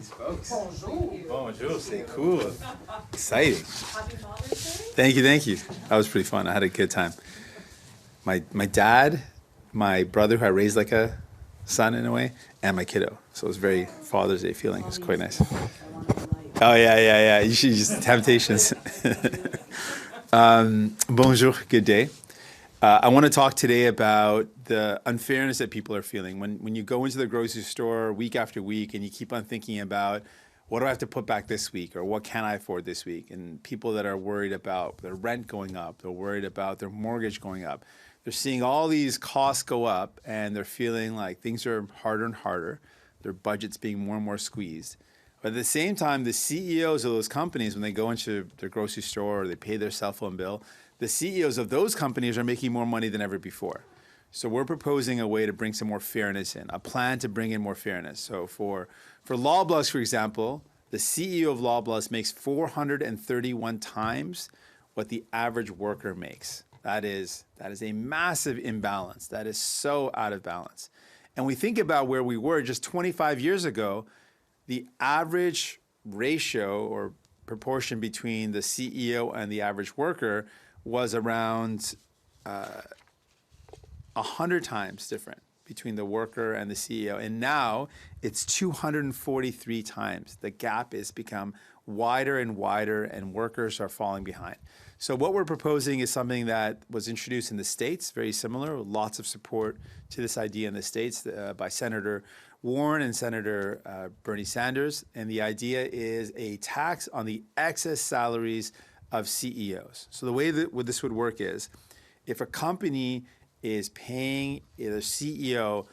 these folks. Bonjour. Bonjour, c'est cool. Exciting. Happy Father's Day. Thank you. That was pretty fun. I had a good time. My dad, my brother who I raised like a son in a way, and my kiddo. So it was very Father's Day feeling. It was quite nice. Oh, yeah. You should use temptations. Bonjour, good day. I want to talk today about the unfairness that people are feeling. When you go into the grocery store week after week and you keep on thinking about, what do I have to put back this week, or what can I afford this week? And people that are worried about their rent going up, they're worried about their mortgage going up. They're seeing all these costs go up and they're feeling like things are harder and harder. Their budget's being more and more squeezed. But at the same time, the CEOs of those companies, when they go into their grocery store or they pay their cell phone bill, the CEOs of those companies are making more money than ever before. So we're proposing a way to bring some more fairness in, a plan to bring in more fairness. So for Loblaws, for example, the CEO of Loblaws makes 431 times what the average worker makes. That is a massive imbalance. That is so out of balance. And we think about where we were just 25 years ago, the average ratio or proportion between the CEO and the average worker was around 100 times different between the worker and the CEO. And now it's 243 times. The gap has become wider and wider, and workers are falling behind. So what we're proposing is something that was introduced in the States, very similar, lots of support to this idea in the States by Senator Warren and Senator Bernie Sanders. And the idea is a tax on the excess salaries of CEOs. So the way that this would work is, if a company is paying their CEO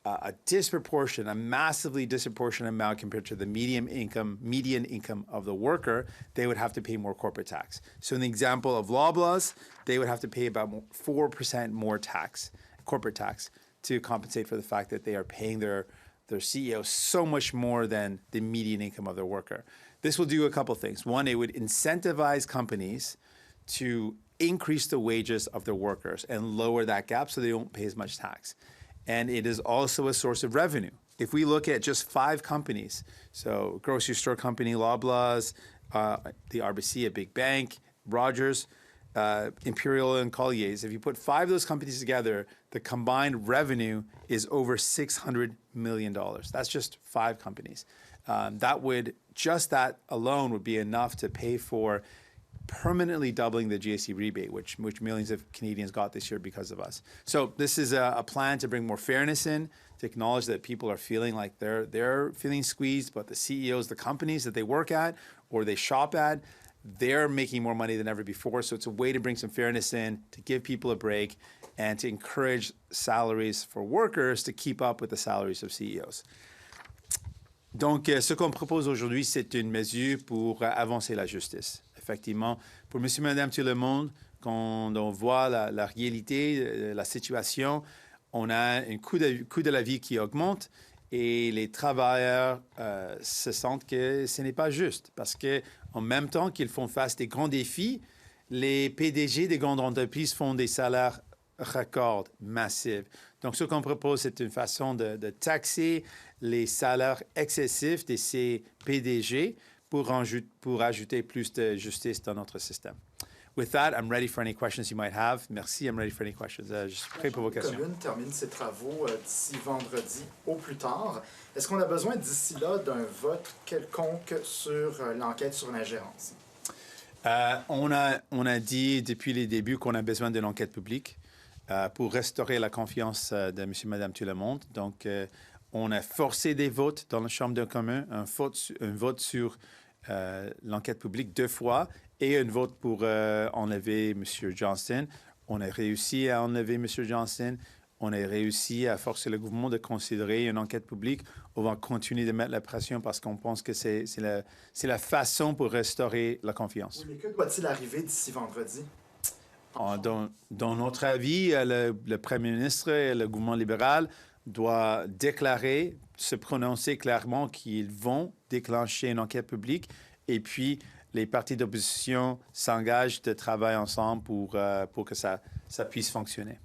a massively disproportionate amount compared to the median income of the worker, they would have to pay more corporate tax. So in the example of Loblaws, they would have to pay about 4% more tax, corporate tax, to compensate for the fact that they are paying their CEO so much more than the median income of their worker. This will do a couple things. One, it would incentivize companies to increase the wages of their workers and lower that gap so they don't pay as much tax. And it is also a source of revenue. If we look at just 5 companies, so grocery store company, Loblaws, the RBC, a big bank, Rogers, Imperial and Collier's, if you put 5 of those companies together, the combined revenue is over $600 million. That's just 5 companies. That alone would be enough to pay for permanently doubling the GST rebate, which millions of Canadians got this year because of us. So this is a plan to bring more fairness in, to acknowledge that people are feeling like they're feeling squeezed, but the CEOs, the companies that they work at or they shop at, they're making more money than ever before. So it's a way to bring some fairness in, to give people a break, and to encourage salaries for workers to keep up with the salaries of CEOs. Donc, ce qu'on propose aujourd'hui, c'est une mesure pour avancer la justice. Effectivement, pour monsieur, madame, tout le monde, quand on voit la réalité, la situation, on a un coût de la vie qui augmente et les travailleurs se sentent que ce n'est pas juste parce qu'en même temps qu'ils font face des grands défis, les PDG des grandes entreprises font des salaires records massifs. Donc, ce qu'on propose, c'est une façon de taxer les salaires excessifs de ces PDG pour ajouter plus de justice dans notre système. With that, I'm ready for any questions you might have. Merci, I'm ready for any questions. Je suis prêt pour vos questions. La Commune termine ses travaux d'ici vendredi au plus tard. Est-ce qu'on a besoin d'ici là d'un vote quelconque sur l'enquête sur l'ingérence? On a dit depuis les débuts qu'on a besoin d'une enquête publique pour restaurer la confiance de monsieur, madame, tout le monde. Donc, on a forcé des votes dans la Chambre de commun, un vote sur l'enquête publique 2 fois et un vote pour enlever M. Johnston. On a réussi à enlever M. Johnston. On a réussi à forcer le gouvernement de considérer une enquête publique. On va continuer de mettre la pression parce qu'on pense que c'est la façon pour restaurer la confiance. Oui, mais que doit-il arriver d'ici vendredi? Dans notre avis, le Premier ministre et le gouvernement libéral doivent se prononcer clairement qu'ils vont déclencher une enquête publique et puis les partis d'opposition s'engagent de travailler ensemble pour que ça puisse fonctionner.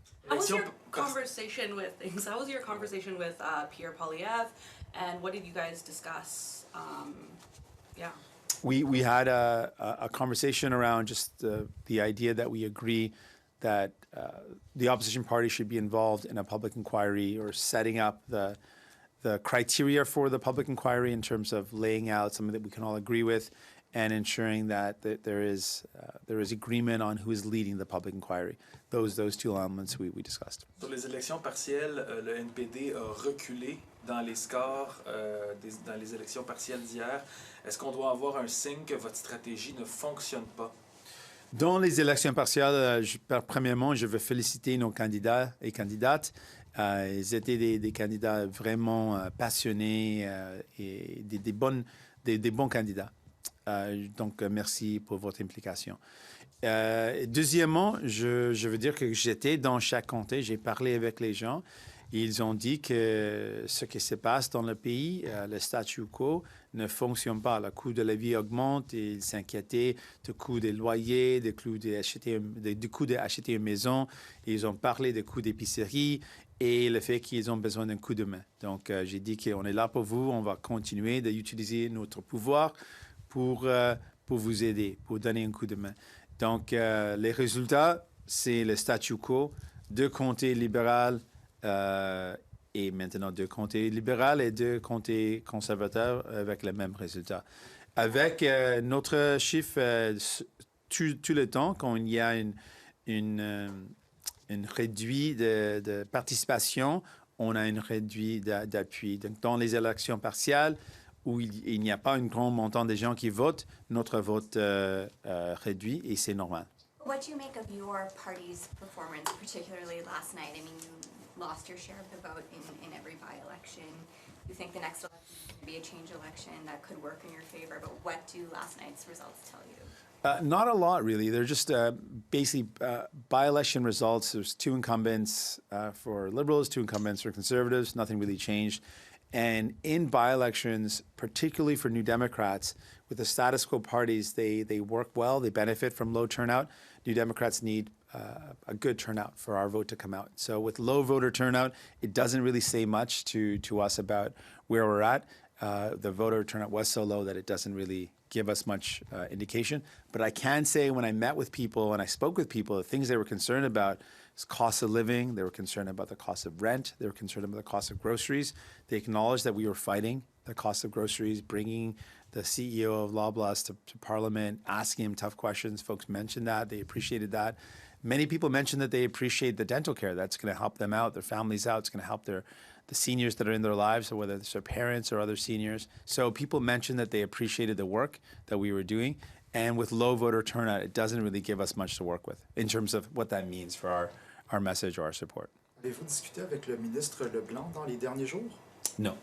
conversation with things. How was your conversation with Pierre Poilievre, and what did you guys discuss? Yeah. We had a conversation around just the idea that we agree that the opposition party should be involved in a public inquiry or setting up the criteria for the public inquiry in terms of laying out something that we can all agree with and ensuring that there is agreement on who is leading the public inquiry. Those two elements we discussed. Sur les élections partielles, le NPD a reculé dans les scores dans les élections partielles d'hier. Est-ce qu'on doit avoir un signe que votre stratégie ne fonctionne pas? Dans les élections partielles, premièrement, je veux féliciter nos candidats et candidates. Ils étaient des candidats vraiment passionnés et des bons candidats. Donc, merci pour votre implication. Deuxièmement, je veux dire que j'étais dans chaque comté, j'ai parlé avec les gens. Ils ont dit que ce qui se passe dans le pays, le statu quo, ne fonctionne pas. Le coût de la vie augmente et ils s'inquiétaient du coût des loyers, du coût d'acheter une maison. Ils ont parlé du coût d'épicerie et le fait qu'ils ont besoin d'un coup de main. Donc, j'ai dit qu'on est là pour vous. On va continuer d'utiliser notre pouvoir pour vous aider, pour donner un coup de main. Donc, les résultats, c'est le statu quo, 2 comtés libéraux et maintenant 2 comtés libéraux et 2 comtés conservateurs avec le même résultat. Avec notre chiffre tout le temps, quand il y a une réduit de participation, on a une réduit d'appui. Donc, dans les élections partielles, où il n'y a pas un grand montant de gens qui votent, notre vote réduit et c'est normal. What do you make of your party's performance, particularly last night? I mean, you lost your share of the vote in every by-election. You think the next election could be a change election that could work in your favor, but what do last night's results tell you? Not a lot, really. They're just basically by-election results. There's 2 incumbents for Liberals, 2 incumbents for Conservatives. Nothing really changed. And in by-elections, particularly for New Democrats, with the status quo parties, they work well. They benefit from low turnout. New Democrats need a good turnout for our vote to come out. So with low voter turnout, it doesn't really say much to us about where we're at. The voter turnout was so low that it doesn't really give us much indication. But I can say when I met with people and I spoke with people, the things they were concerned about is cost of living. They were concerned about the cost of rent. They were concerned about the cost of groceries. They acknowledged that we were fighting the cost of groceries, bringing the CEO of Loblaws to Parliament, asking him tough questions. Folks mentioned that. They appreciated that. Many people mentioned that they appreciate the dental care. That's going to help them out, their families out. It's going to help the seniors that are in their lives, or whether it's their parents or other seniors. So people mentioned that they appreciated the work that we were doing. And with low voter turnout, it doesn't really give us much to work with in terms of what that means for our message or our support. Avez-vous discuté avec le ministre Leblanc dans les derniers jours? No.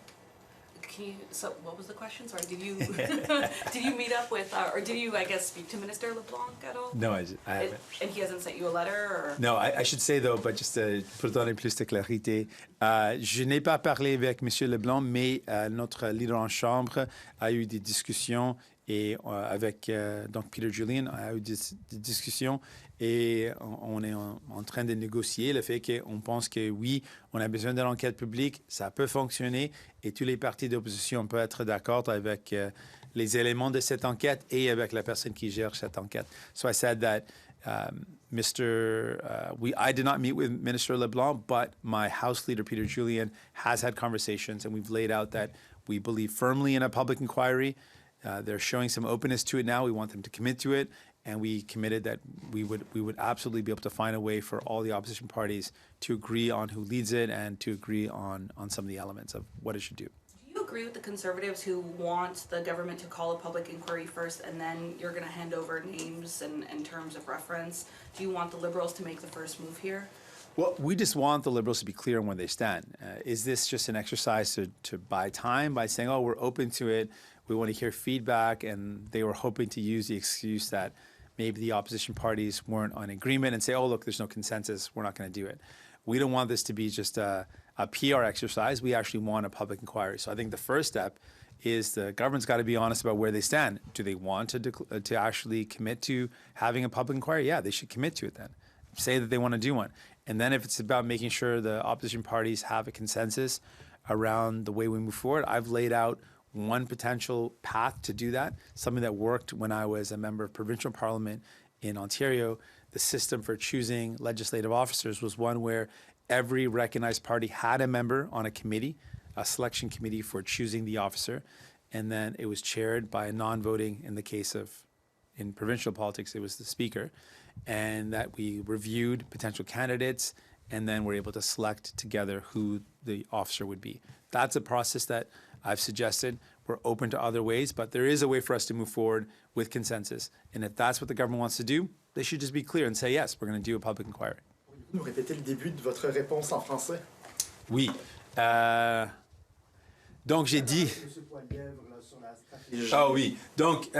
So what was the question? Sorry, did you did you meet up with or did you, I guess, speak to Minister LeBlanc at all? No, I haven't. And he hasn't sent you a letter? Or? No, I should say though, but just pour donner plus de clarité, je n'ai pas parlé avec M. Leblanc, mais notre leader en chambre a eu des discussions et avec donc Peter Julian a eu des discussions et on est en train de négocier le fait qu'on pense que oui, on a besoin de l'enquête publique, ça peut fonctionner et tous les partis d'opposition peuvent être d'accord avec les éléments de cette enquête et avec la personne qui gère cette enquête. So I said that I did not meet with Minister LeBlanc, but my House leader, Peter Julian, has had conversations and we've laid out that we believe firmly in a public inquiry. They're showing some openness to it now. We want them to commit to it. And we committed that we would absolutely be able to find a way for all the opposition parties to agree on who leads it and to agree on some of the elements of what it should do. Do you agree with the Conservatives who want the government to call a public inquiry first and then you're going to hand over names and terms of reference? Do you want the Liberals to make the first move here? Well, we just want the Liberals to be clear on where they stand. Is this just an exercise to buy time by saying, oh, we're open to it, we want to hear feedback, and they were hoping to use the excuse that maybe the opposition parties weren't on agreement and say, oh, look, there's no consensus, we're not going to do it. We don't want this to be just a PR exercise. We actually want a public inquiry. So I think the first step is the government's got to be honest about where they stand. Do they want to actually commit to having a public inquiry? Yeah, they should commit to it then. say that they want to do one. And then if it's about making sure the opposition parties have a consensus around the way we move forward, I've laid out one potential path to do that, something that worked when I was a member of provincial parliament in Ontario. The system for choosing legislative officers was one where every recognized party had a member on a committee, a selection committee for choosing the officer, and then it was chaired by a non-voting, in the case of, in provincial politics, it was the speaker, and that we reviewed potential candidates and then were able to select together who the officer would be. That's a process that I've suggested. We're open to other ways, but there is a way for us to move forward with consensus. And if that's what the government wants to do, they should just be clear and say, yes, we're going to do a public inquiry. Nous répétez le début de votre réponse en français. Oui. Donc, j'ai dit... Ah oui. Donc,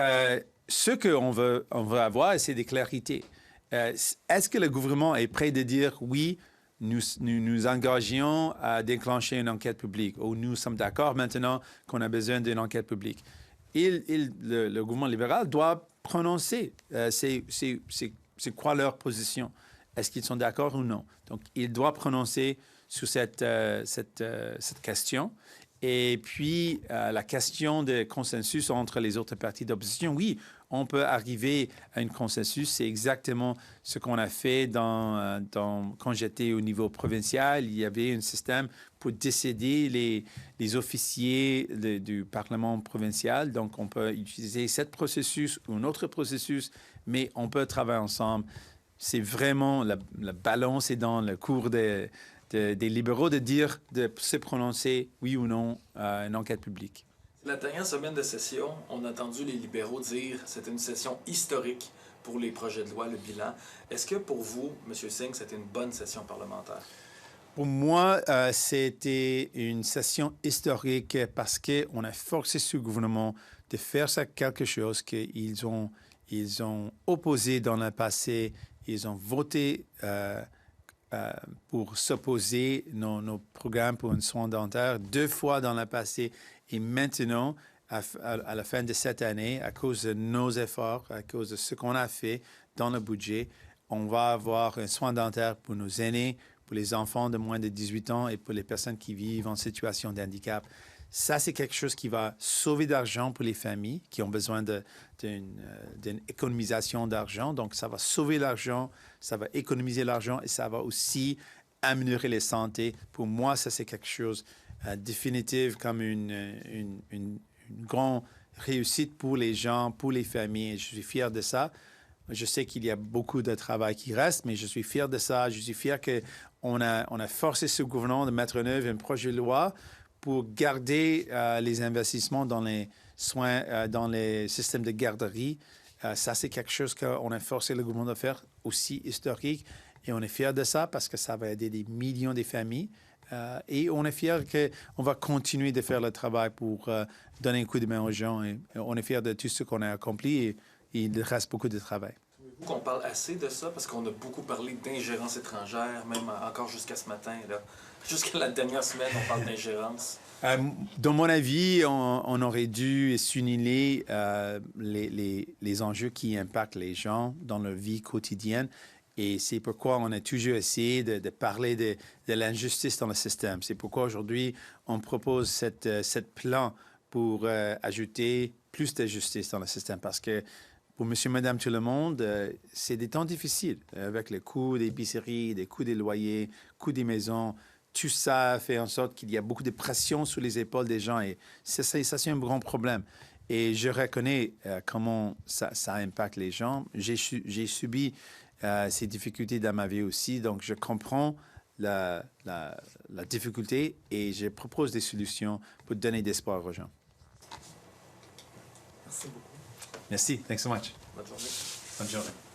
ce qu'on veut avoir, c'est des clarités. Est-ce que le gouvernement est prêt de dire, oui, nous engageons à déclencher une enquête publique, ou nous sommes d'accord maintenant qu'on a besoin d'une enquête publique? Le gouvernement libéral doit prononcer c'est quoi leur position. Est-ce qu'ils sont d'accord ou non? Donc, il doit prononcer sur cette question. Et puis, la question de consensus entre les autres partis d'opposition, oui, on peut arriver à un consensus. C'est exactement ce qu'on a fait quand j'étais au niveau provincial. Il y avait un système pour décider les officiers du Parlement provincial. Donc, on peut utiliser ce processus ou un autre processus, mais on peut travailler ensemble. C'est vraiment la balance est dans le cours des libéraux de se prononcer, oui ou non, à une enquête publique. La dernière semaine de session, on a entendu les libéraux dire que c'était une session historique pour les projets de loi, le bilan. Est-ce que pour vous, M. Singh, c'était une bonne session parlementaire? Pour moi, c'était une session historique parce qu'on a forcé ce gouvernement de faire ça quelque chose qu'ils ont opposé dans le passé. Ils ont voté pour s'opposer nos programmes pour un soin dentaire 2 fois dans le passé. Et maintenant, à la fin de cette année, à cause de nos efforts, à cause de ce qu'on a fait dans le budget, on va avoir un soin dentaire pour nos aînés, pour les enfants de moins de 18 ans et pour les personnes qui vivent en situation de handicap. Ça, c'est quelque chose qui va sauver d'argent pour les familles qui ont besoin d'une économisation d'argent. Donc, ça va sauver l'argent, ça va économiser l'argent et ça va aussi améliorer la santé. Pour moi, ça, c'est quelque chose de définitif comme une grande réussite pour les gens, pour les familles. Et je suis fier de ça. Je sais qu'il y a beaucoup de travail qui reste, mais je suis fier de ça. Je suis fier qu'on a forcé ce gouvernement de mettre en œuvre un projet de loi pour garder les investissements dans les soins, dans les systèmes de garderie. Ça, c'est quelque chose qu'on a forcé le gouvernement de faire aussi historique. Et on est fiers de ça parce que ça va aider des millions de familles. Et on est fiers qu'on va continuer de faire le travail pour donner un coup de main aux gens. Et on est fiers de tout ce qu'on a accompli et il reste beaucoup de travail. Trouvez-vous qu'on parle assez de ça? Parce qu'on a beaucoup parlé d'ingérence étrangère, même encore jusqu'à ce matin. Là. Jusqu'à la dernière semaine, on parle d'ingérence. Dans mon avis, on aurait dû souligner les enjeux qui impactent les gens dans leur vie quotidienne. Et c'est pourquoi on a toujours essayé de parler de l'injustice dans le système. C'est pourquoi aujourd'hui, on propose cette plan pour ajouter plus de justice dans le système. Parce que pour monsieur, madame, tout le monde, c'est des temps difficiles avec le coût des épiceries, les coûts des loyers, coût des maisons. Tout ça fait en sorte qu'il y a beaucoup de pression sur les épaules des gens et ça c'est un grand problème. Et je reconnais comment ça impacte les gens. J'ai subi ces difficultés dans ma vie aussi, donc je comprends la difficulté et je propose des solutions pour donner d'espoir aux gens. Merci beaucoup. Merci. Thanks so much. Bonne journée. Bonne journée.